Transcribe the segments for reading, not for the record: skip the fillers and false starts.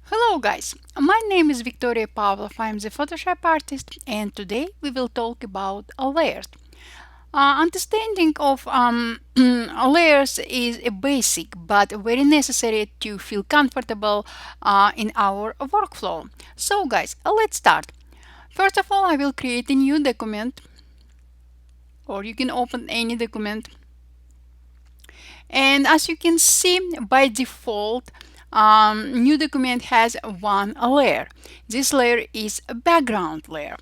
Hello guys, my name is Victoria Pavlov. I'm the Photoshop artist and today we will talk about layers. Understanding of layers is a basic but very necessary to feel comfortable in our workflow. So guys, let's start. First of all, I will create a new document, or you can open any document. And as you can see, by default, new document has one layer. This layer is a background layer.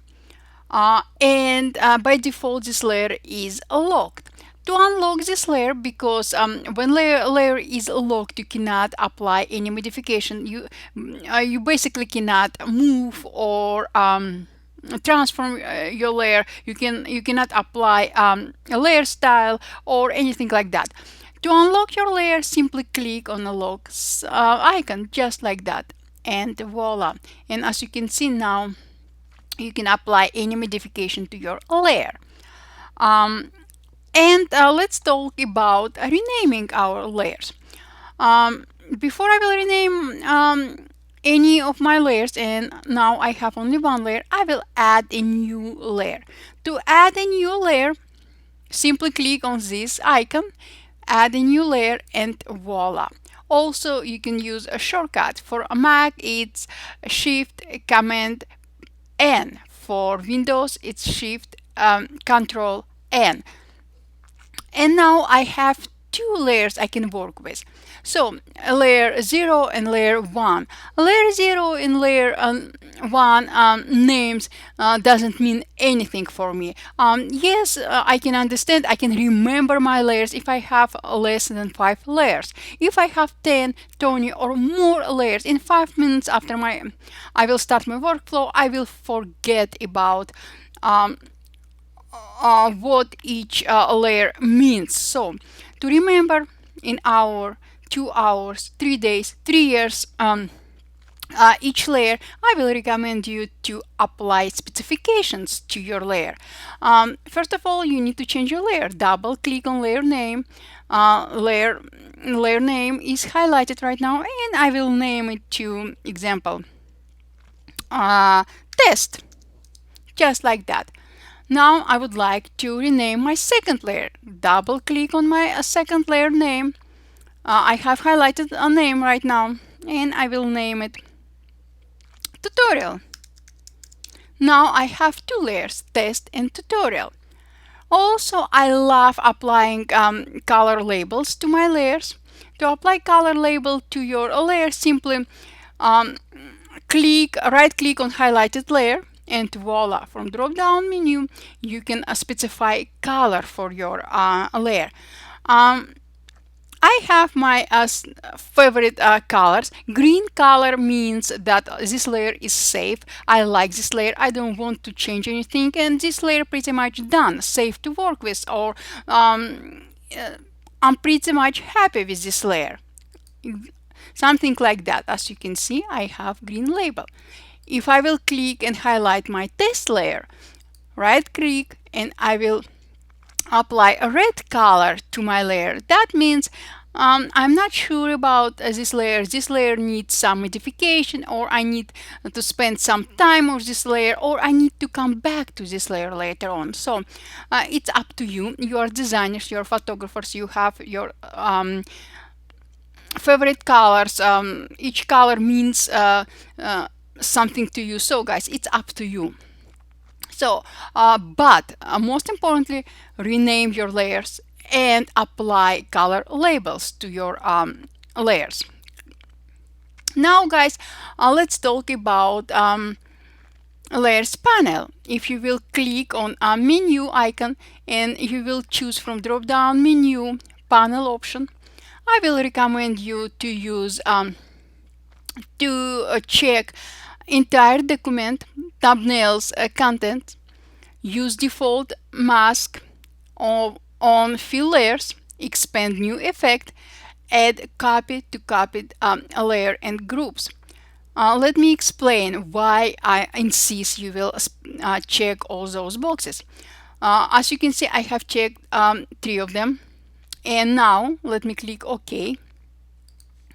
And by default, this layer is locked. To unlock this layer, because when layer is locked, you cannot apply any modification. You basically cannot move or transform your layer. You cannot apply a layer style or anything like that. To unlock your layer, simply click on the lock icon just like that, and voila. And as you can see now, you can apply any modification to your layer. And let's talk about renaming our layers. Before I will rename any of my layers, and now I have only one layer, I will add a new layer. To add a new layer, simply click on this icon, add a new layer, and voila. Also, you can use a shortcut. For a Mac, it's Shift Command N. For Windows, it's Shift Control N. And now I have two layers I can work with. So layer 0 and layer 1. Layer 0 and layer 1 names doesn't mean anything for me. Yes, I can understand, I can remember my layers if I have less than 5 layers. If I have 10, 20 or more layers, in 5 minutes after I will start my workflow, I will forget about what each layer means. So to remember in hour, 2 hours, 3 days, 3 years, each layer, I will recommend you to apply specifications to your layer. First of all, you need to change your layer. Double click on layer name. Layer name is highlighted right now, and I will name it to example test, just like that. Now I would like to rename my second layer. Double click on my second layer name. I have highlighted a name right now, and I will name it tutorial. Now I have two layers, test and tutorial. Also, I love applying color labels to my layers. To apply color label to your layer, simply right click on highlighted layer, and voila, from drop down menu you can specify color for your layer. I have my favorite colors. Green color means that this layer is safe. I like this layer. I don't want to change anything, and this layer pretty much done, safe to work with, or I'm pretty much happy with this layer. Something like that. As you can see, I have green label. If I will click and highlight my test layer, right click, and I will apply a red color to my layer. That means I'm not sure about this layer. This layer needs some modification, or I need to spend some time on this layer, or I need to come back to this layer later on. So it's up to you. You are designers, you are photographers, you have your favorite colors. Each color means something to you. So guys, it's up to you. So, but most importantly, rename your layers and apply color labels to your layers. Now, guys, let's talk about layers panel. If you will click on a menu icon and you will choose from drop down menu panel option, I will recommend you to use to check entire document, thumbnails, content, use default mask on fill layers, expand new effect, add copy to copied layer and groups. Let me explain why I insist you will check all those boxes. As you can see, I have checked 3 of them, and now let me click OK.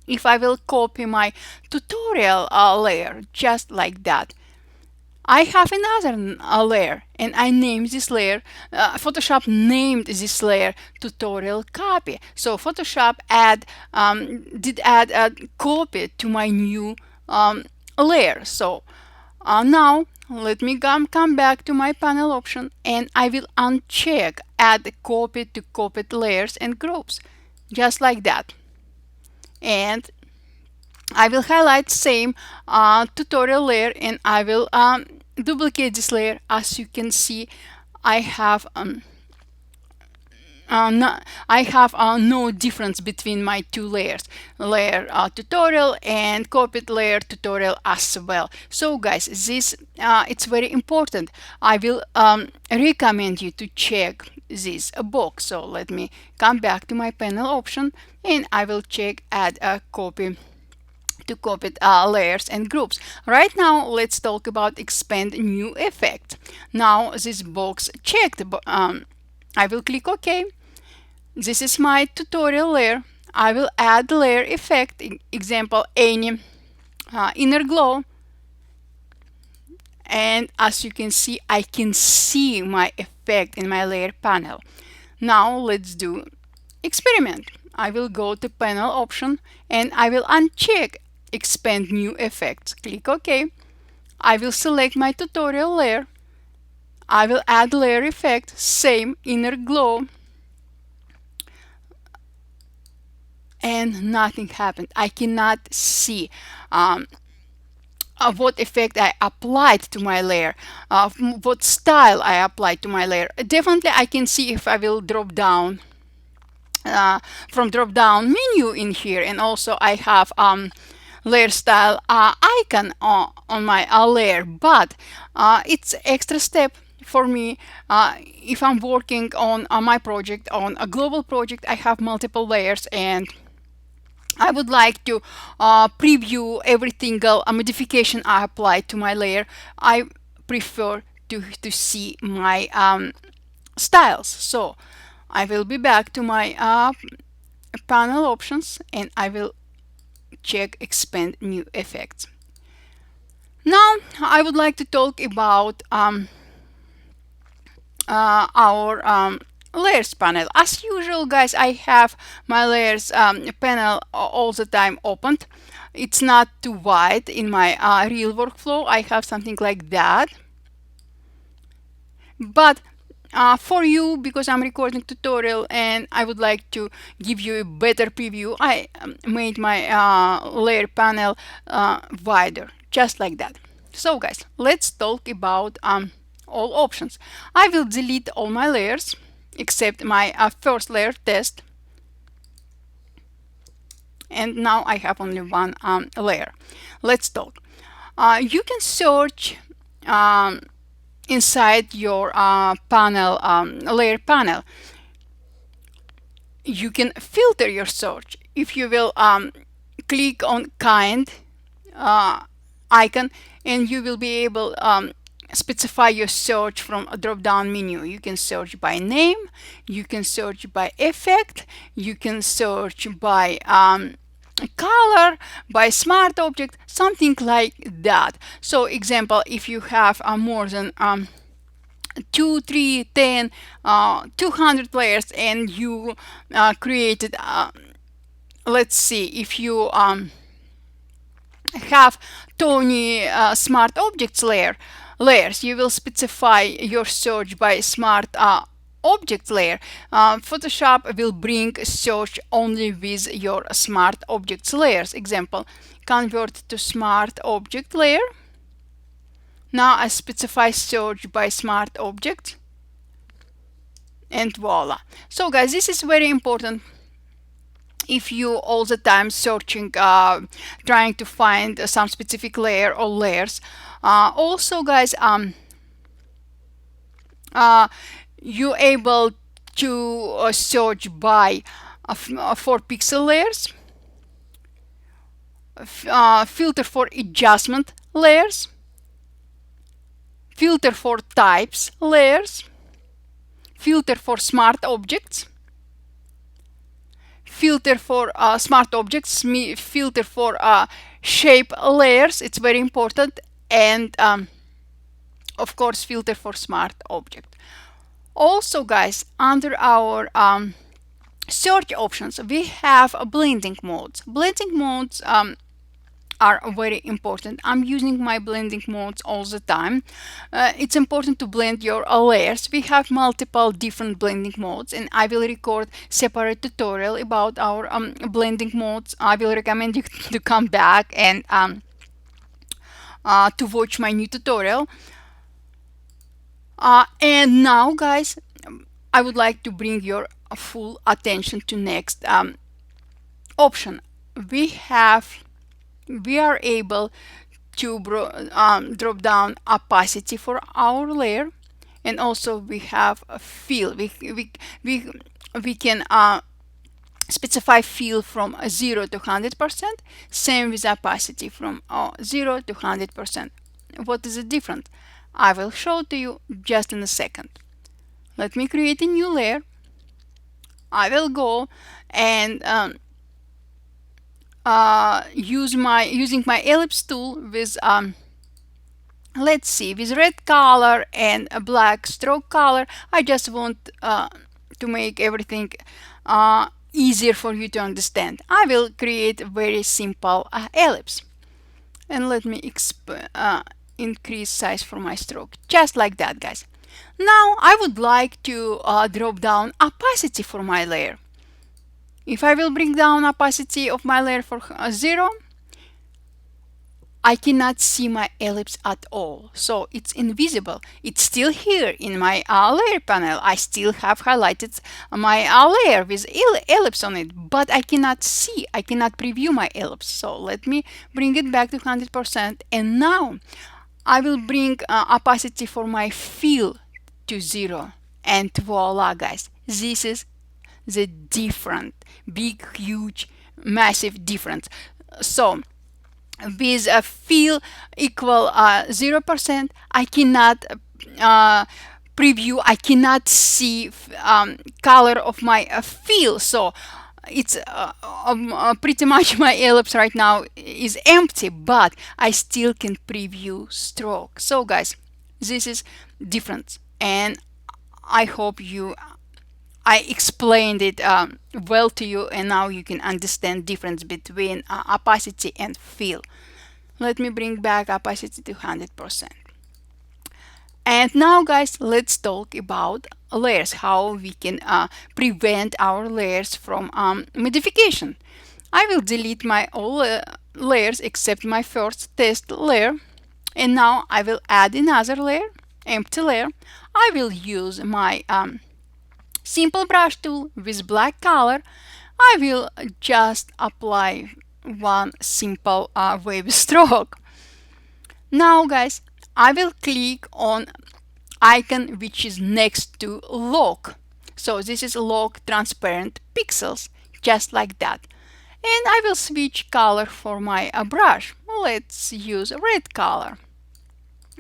If I will copy my tutorial layer just like that, I have another layer and I named this layer, Photoshop named this layer tutorial copy. So Photoshop did add a copy to my new layer. So now let me come back to my panel option and I will uncheck add copy to copied layers and groups just like that. And I will highlight same tutorial layer and I will duplicate this layer. As you can see, I have no difference between my two layers, layer tutorial and copied layer tutorial as well. So guys, this it's very important. I will recommend you to check this box. So let me come back to my panel option and I will check add a copy to copied layers and groups. Right now, let's talk about expand new effect. Now this box checked, I will click OK. This is my tutorial layer. I will add layer effect, example any inner glow. And as you can see, I can see my effect in my layer panel. Now let's do experiment. I will go to panel option and I will uncheck expand new effects. Click OK. I will select my tutorial layer. I will add layer effect, same inner glow. And nothing happened. I cannot see what effect I applied to my layer, what style I applied to my layer. Definitely I can see if I will drop down from drop down menu in here, and also I have layer style icon on my layer, but it's extra step for me if I'm working on my project, on a global project. I have multiple layers and I would like to preview every single modification I apply to my layer. I prefer to see my styles. So I will be back to my panel options and I will check expand new effects. Now I would like to talk about our layers panel. As usual guys, I have my layers panel all the time opened. It's not too wide in my real workflow. I have something like that, but for you, because I'm recording tutorial and I would like to give you a better preview, I made my layer panel wider, just like that. So guys, let's talk about all options. I will delete all my layers except my first layer test, and now I have only one layer. Let's talk. You can search inside your panel, layer panel. You can filter your search. If you will click on kind icon, and you will be able specify your search from a drop-down menu. You can search by name, you can search by effect, you can search by color, by smart object, something like that. So example, if you have more than 2, 3, 10, 200 players and you created, let's see, if you have 20 smart objects layers, you will specify your search by smart object layer. Photoshop will bring search only with your smart objects layers. Example, convert to smart object layer. Now I specify search by smart object, and voila. So guys, this is very important if you all the time searching, trying to find some specific layer or layers. Also guys, you're able to search by 4 pixel layers, filter for adjustment layers, filter for types layers, filter for smart objects, filter for smart objects, filter for shape layers, it's very important, and of course filter for smart object. Also guys, under our search options we have blending modes. Blending modes are very important. I'm using my blending modes all the time. It's important to blend your layers. We have multiple different blending modes, and I will record separate tutorial about our blending modes. I will recommend you to come back and to watch my new tutorial. And now guys, I would like to bring your full attention to next option. We are able to drop down opacity for our layer, and also we have a fill. We can specify fill from 0 to 100%. Same with opacity from 0 to 100%. What is the difference? I will show to you just in a second. Let me create a new layer. I will go and using my ellipse tool with let's see, with red color and a black stroke color. I just want to make everything easier for you to understand. I will create a very simple ellipse, and let me increase size for my stroke, just like that guys. Now I would like to drop down opacity for my layer. If I will bring down opacity of my layer for 0, I cannot see my ellipse at all. So it's invisible. It's still here in my layer panel. I still have highlighted my layer with ellipse on it, but I cannot see, I cannot preview my ellipse. So let me bring it back to 100%. And now I will bring opacity for my fill to 0. And voila guys, this is the different, big, huge, massive difference. So with a fill equal 0%, I cannot preview, I cannot see color of my fill. So it's pretty much my ellipse right now is empty, but I still can preview stroke. So guys, this is different, and I hope I explained it well to you, and now you can understand difference between opacity and fill. Let me bring back opacity to 100%. And now guys, let's talk about layers, how we can prevent our layers from modification. I will delete my all layers except my first test layer, and now I will add another layer, empty layer. I will use my simple brush tool with black color. I will just apply one simple wave stroke. Now guys, I will click on icon which is next to lock. So this is lock transparent pixels, just like that. And I will switch color for my brush. Let's use red color.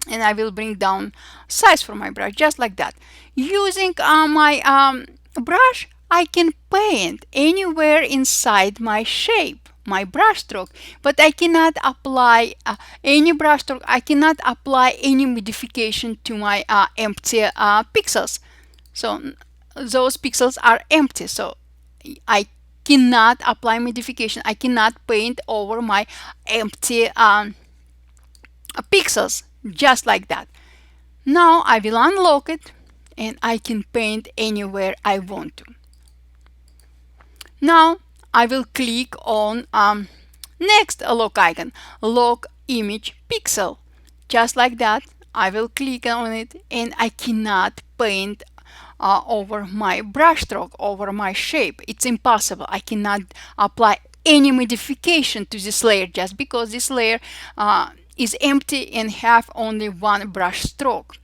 And I will bring down size for my brush, just like that. Using my brush, I can paint anywhere inside my shape, my brush stroke, but I cannot apply any brush stroke. I cannot apply any modification to my empty pixels. So those pixels are empty, so I cannot apply modification. I cannot paint over my empty pixels, just like that. Now I will unlock it, and I can paint anywhere I want to. Now I will click on next lock icon, lock image pixel, just like that. I will click on it, and I cannot paint over my brush stroke, over my shape. It's impossible. I cannot apply any modification to this layer just because this layer is empty and have only one brush stroke.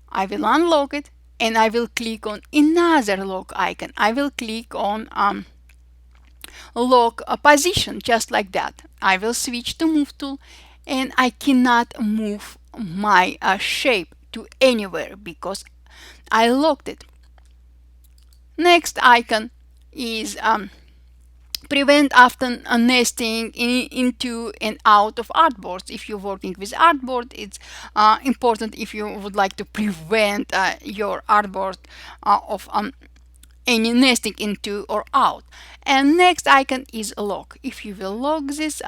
I will unlock it, and I will click on another lock icon. I will click on lock position, just like that. I will switch to move tool, and I cannot move my shape to anywhere because I locked it. Next icon is Prevent often nesting into and out of artboards. If you're working with artboard, it's important if you would like to prevent your artboard of any nesting into or out. And next icon is lock. If you will lock this,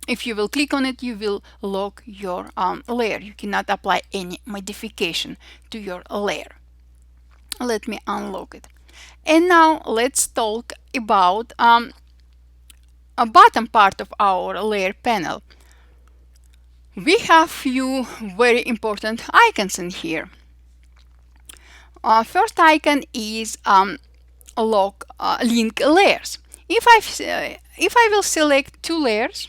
if you will click on it, you will lock your layer. You cannot apply any modification to your layer. Let me unlock it. And now let's talk about a bottom part of our layer panel. We have few very important icons in here. First icon is link layers. If I will select two layers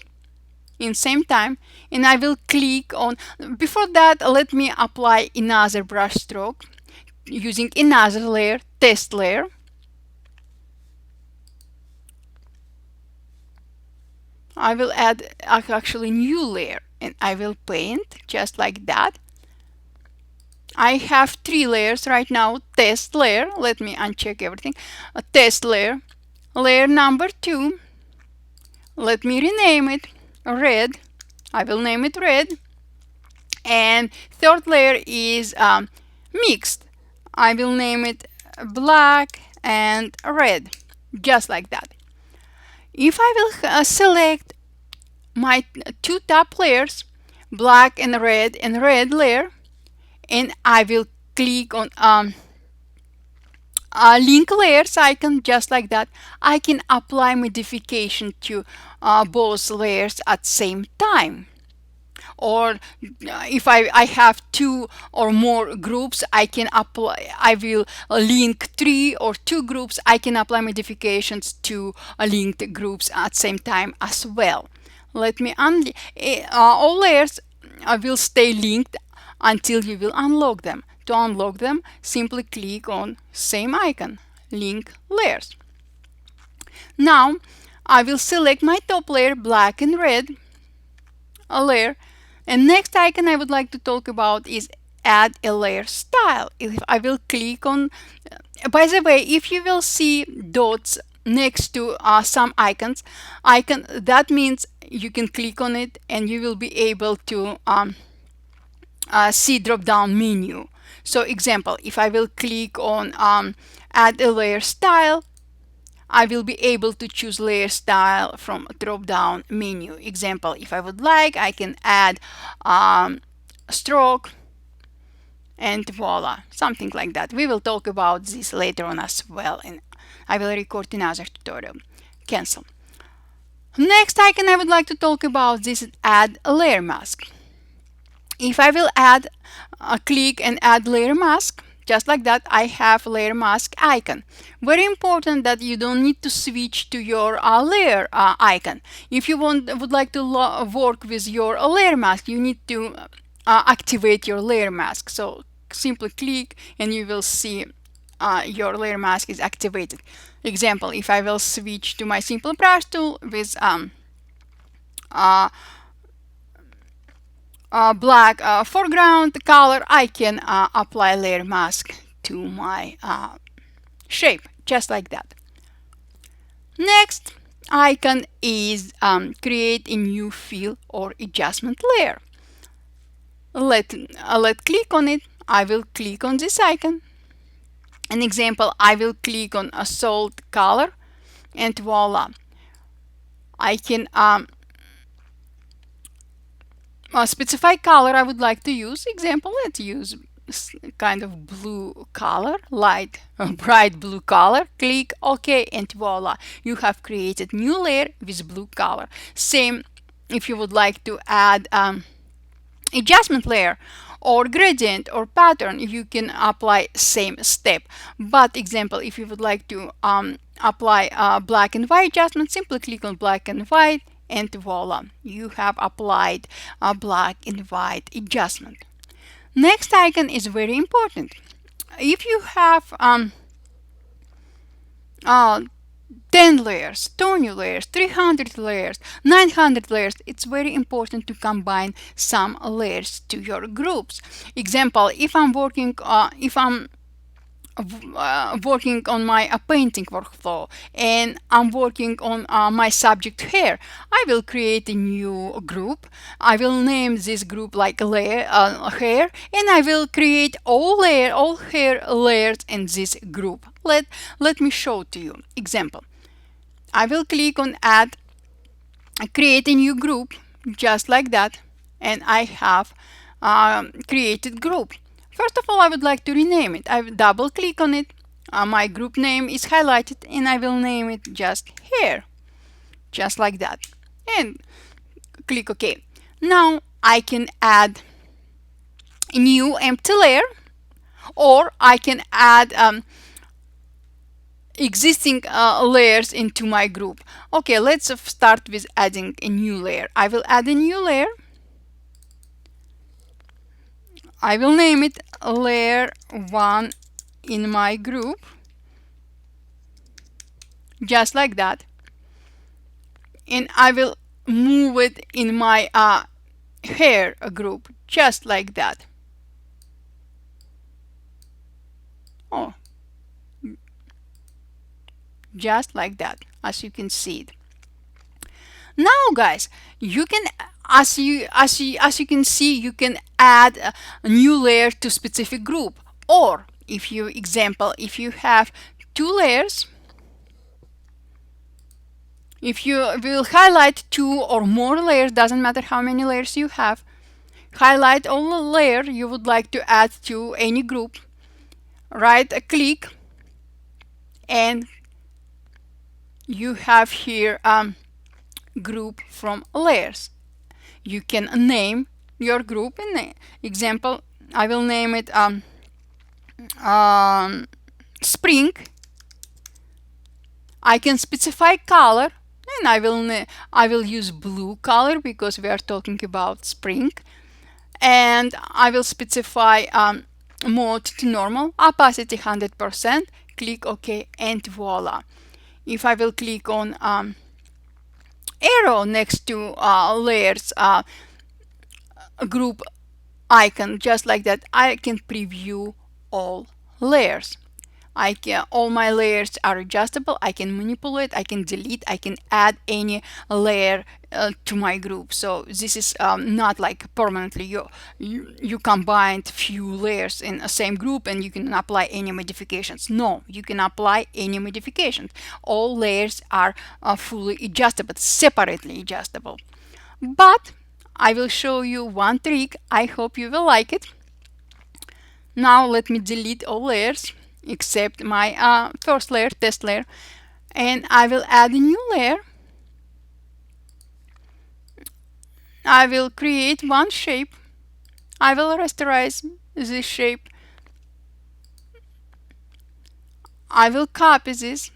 in same time and I will click on, before that let me apply another brush stroke using another layer, test layer. I will add actually new layer and I will paint just like that. I have three layers right now. Test layer, let me uncheck everything. A test layer, layer number 2, let me rename it red. I will name it red. And third layer is mixed. I will name it black and red, just like that. If I will select my two top layers, black and red layer, and I will click on link layers icon, just like that, I can apply modification to both layers at same time. Or if I have two or more groups, I will link 3 or 2 groups. I can apply modifications to linked groups at same time as well. Let me all layers will stay linked until you will unlock them. To unlock them, simply click on same icon, link layers. Now I will select my top layer, black and red layer. And next icon I would like to talk about is add a layer style. If I will click on, by the way, if you will see dots next to some icons, that means you can click on it and you will be able to see drop down menu. So example, if I will click on add a layer style, I will be able to choose layer style from drop down menu. Example, if I would like, I can add stroke and voila, something like that. We will talk about this later on as well, and I will record another tutorial. Cancel. Next icon I would like to talk about this is add a layer mask. If I will add click and add layer mask, just like that, I have layer mask icon. Very important that you don't need to switch to your layer icon. If you would like to work with your layer mask, you need to activate your layer mask. So simply click and you will see your layer mask is activated. Example, if I will switch to my simple brush tool with black foreground color, I can apply layer mask to my shape, just like that. Next icon is create a new fill or adjustment layer. Let click on it. I will click on this icon. An example, I will click on a solid color and voila, I can specify color I would like to use. Example, let's use kind of blue color, light bright blue color. Click OK and voila, you have created new layer with blue color. Same if you would like to add adjustment layer or gradient or pattern, you can apply same step. But example, if you would like to apply black and white adjustment, simply click on black and white and voila, you have applied a black and white adjustment. Next icon is very important. If you have 10 layers, 20 layers, 300 layers, 900 layers, it's very important to combine some layers to your groups. Example, if I'm working, if I'm working on my painting workflow and I'm working on my subject hair, I will create a new group. I will name this group like hair, and I will create all hair layers in this group. Let me show to you example. I will click on add, create a new group just like that, and I have created group. First of all, I would like to rename it. I will double click on it. My group name is highlighted and I will name it just hair, just like that, and click OK. Now I can add a new empty layer, or I can add existing layers into my group. Okay, let's start with adding a new layer. I will add a new layer. I will name it layer 1 in my group, just like that, and I will move it in my hair group, just like that. Oh, just like that, as you can see it. Now guys, you can, as you can see, you can add a new layer to specific group, or if you have two layers, if you will highlight two or more layers, doesn't matter how many layers you have, highlight all the layer you would like to add to any group, right click, and you have here group from layers. You can name your group. In the example, I will name it spring. I can specify color, and I will use blue color because we are talking about spring, and I will specify mode to normal, opacity 100%, click OK, and voila. If I will click on arrow next to layers group icon, just like that, I can preview all layers. All my layers are adjustable. I can manipulate, I can delete, I can add any layer to my group. So this is not like permanently you combined few layers in the same group and you can apply any modifications. No, you can apply any modifications. All layers are fully adjustable, separately adjustable. But I will show you one trick. I hope you will like it. Now let me delete all layers except my first layer, test layer, and I will add a new layer. I will create one shape. I will rasterize this shape. I will copy this.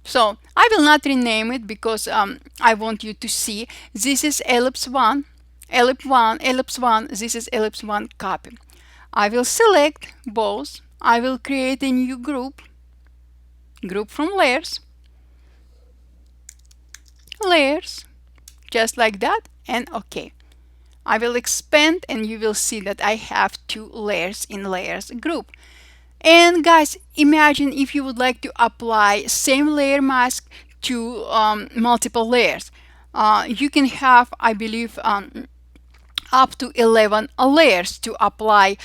So I will not rename it because I want you to see this is ellipse 1, ellipse 1, ellipse 1, this is ellipse 1 copy. I will select both. I will create a new group from layers, just like that, and OK. I will expand and you will see that I have two layers in layers group. And guys, imagine if you would like to apply same layer mask to multiple layers. You can have, I believe, up to 11 layers to apply.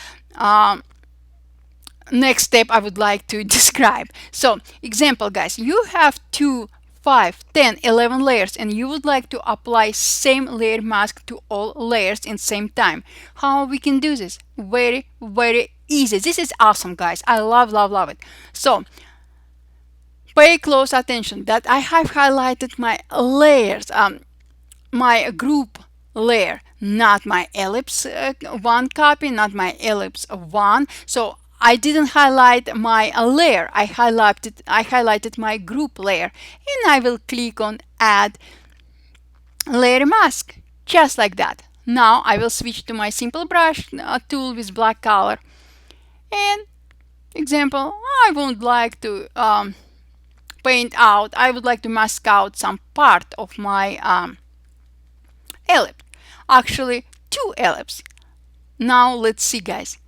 Next step I would like to describe. So example guys, you have 2, 5, 10, 11 layers and you would like to apply same layer mask to all layers in same time. How we can do this? Very easy. This is awesome guys. I love it. So pay close attention that I have highlighted my layers, my group layer, not my ellipse 1 copy, not my ellipse 1. So I didn't highlight my layer. I highlighted my group layer, and I will click on add layer mask, just like that. Now I will switch to my simple brush tool with black color, and example, I would like to paint out, I would like to mask out some part of my ellipse, actually two ellipses. Now let's see guys.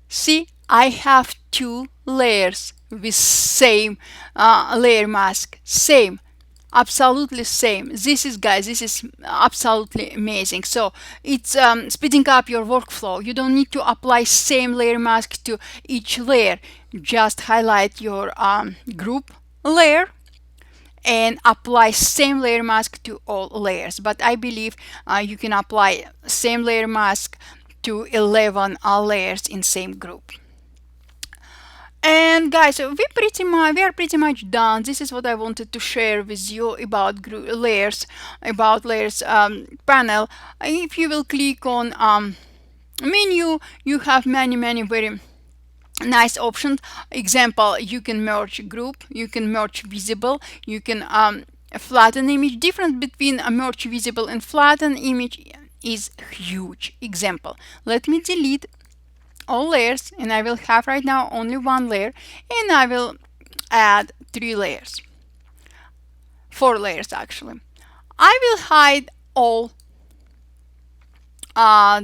See, I have two layers with same layer mask, same, absolutely same. This is, guys, this is absolutely amazing. So it's speeding up your workflow. You don't need to apply same layer mask to each layer. Just highlight your group layer and apply same layer mask to all layers. But I believe you can apply same layer mask to 11 layers in same group. And guys, we are pretty much done. This is what I wanted to share with you about layers, about layers panel. If you will click on menu, you have many very nice options. Example, you can merge group, you can merge visible, you can flatten image. Difference between a merge visible and flatten image is huge. Example, let me delete all layers and I will have right now only one layer, and I will add 3 layers, 4 layers actually. I will hide all uh,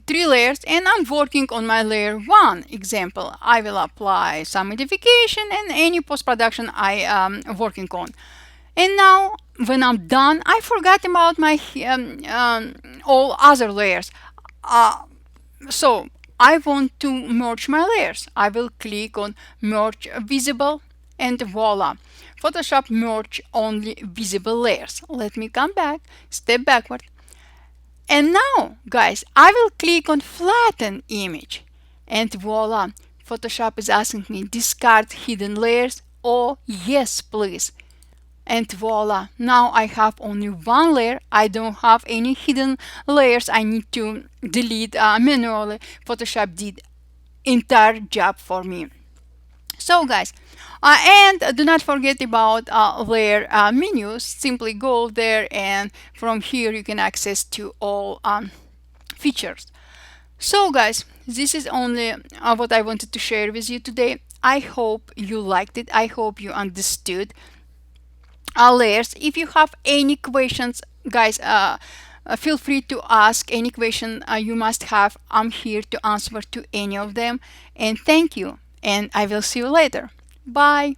3 layers, and I'm working on my layer 1. Example, I will apply some modification and any post-production I am working on. And now when I'm done, I forgot about my all other layers. So I want to merge my layers. I will click on merge visible, and voila, Photoshop merge only visible layers. Let me come back, step backward. And now, guys, I will click on flatten image, and voila, Photoshop is asking me discard hidden layers. Oh yes, please. And voila, now I have only one layer. I don't have any hidden layers I need to delete manually. Photoshop did entire job for me. So guys, and do not forget about layer menus. Simply go there, and from here you can access to all features. So guys, this is only what I wanted to share with you today. I hope you liked it. I hope you understood layers. If you have any questions, guys, feel free to ask any question you must have. I'm here to answer to any of them. And thank you. And I will see you later. Bye.